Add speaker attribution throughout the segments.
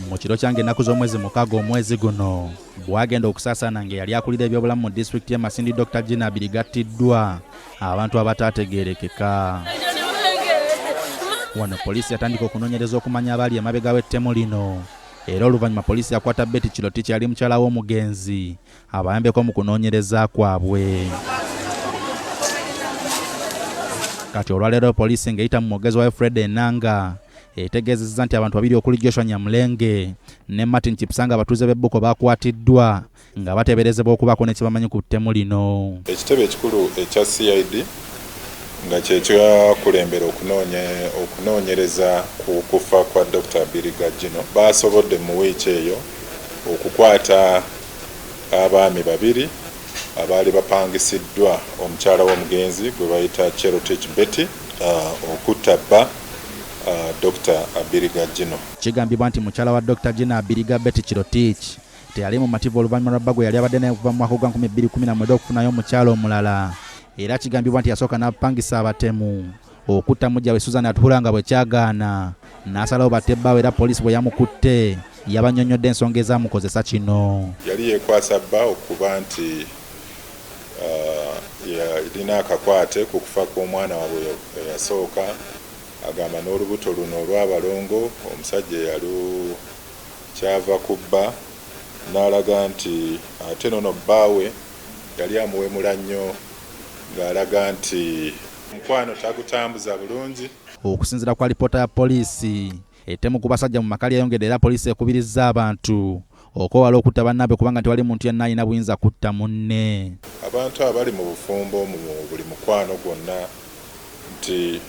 Speaker 1: mu kiro kyange ennaku z'omwezi mukaaga omwezi guno bwagenda okusaasaana ng'eyali akulira ebyobulamu mu disitulikiti y'e Masindi Dr. Gina Abiriga attiddwa abantu abataategeerekeka. Wano poliisi yatandika okunoonyereza okumanya abaali emabega w'ettemu lino, era oluvannyuma poliisi yakwata Betty Kiroti kyeyali mukyala w'omugenzi abayambeko mu kunoonyereza kwabwe. Kati olwaleero poliisi ng'eyita mu mwogezi wayo Fred Enanga etegeezezza nti abantu babiri okuli Joshua Nyamulenge ne Martin Kipsanga abatuuze b'Ebbuko baakwatiddwa nga bateeberezebwa okubaako ne kye bamanyi ku ttemu lino.
Speaker 2: Ekitebe ekikulu ekya CID nga kye kyakulembera okunoonyereza ku kufa kwa Dr. Abiriga Gino baasobodde mu wiiki eyo okukwata abaami babiri abaali bapangisiddwa omukyala w'omugenzi gwe bayita Cherotich Betty okutta bba Dr. Abiriga Gino.
Speaker 1: Kigambibwa nti mukyala wa Dr. Gina Abiriga Betty Cherotich teyali mu mativu oluvannyuma lwa bba gwe yali abadde naye okuva mu mwaka gwa 2019 okufunayo omukyala omulala, era kigambibwa nti yasooka n'apangisa abatemu okutta mujja we Susan Atuhura nga bwe kyagaana n'asalawo batte bbawe, era poliisi bwe yamukutte yabannyonnyodde ensonga ezaamukozesa kino.
Speaker 2: Yali yeekwasa bba okuba nti yalina akakwate ku kufa kw'omwana waabwe eyasooka, agamba n'olubuto luno olw'abalongo omusajja yalukyava ku bba, n'alaga nti ate nono bbaawe yali amuwemula nnyo ng'alaga nti omukwano tagutambuza bulungi.
Speaker 1: Okusinziira kwa alipoota ya poliisi, ettemu ku basajja mu maka lyeyongedde, era poliisi ekubirizza abantu okwewala okutta bannaabwe kubanga tewali muntu yenna alina buyinza kutta munne.
Speaker 2: Abantu abali mu bufumbo mu buli mukwano gwonna nti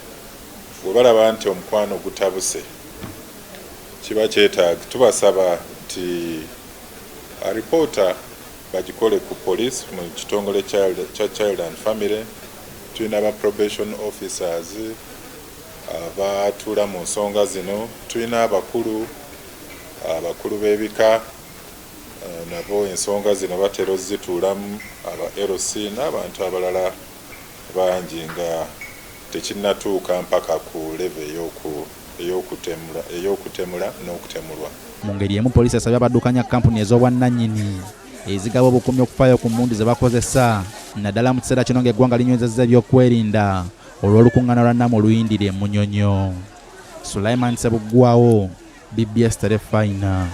Speaker 2: bwe balaba nti omukwano gutabuse kiba kyetaaga, tubasaba nti alipoota bagikole ku poliisi mu kitongole kya Child and Family. Tulina aba probation officers abatuula mu nsonga zino, tulina abakulu b'ebika nabo ensonga zino batera ozituulamu, aba LC n'abantu abalala bangi nga tekinnatuuka mpaka ku leve ey'okutemula n'okutemulwa.
Speaker 1: Mu ngeri emu poliisi esabye abaddukanya kampuni ez'obwannannyini ezigaba obukuumi okufaayo ku mmundu ze bakozesa, naddala mu kiseera kino ng'eggwanga linywezezza ebyokwerinda olw'olukuŋŋaana lwa Namu oluyindira e Munyonyo. Sulaiman Sebuggwawo, BBS Terefayina.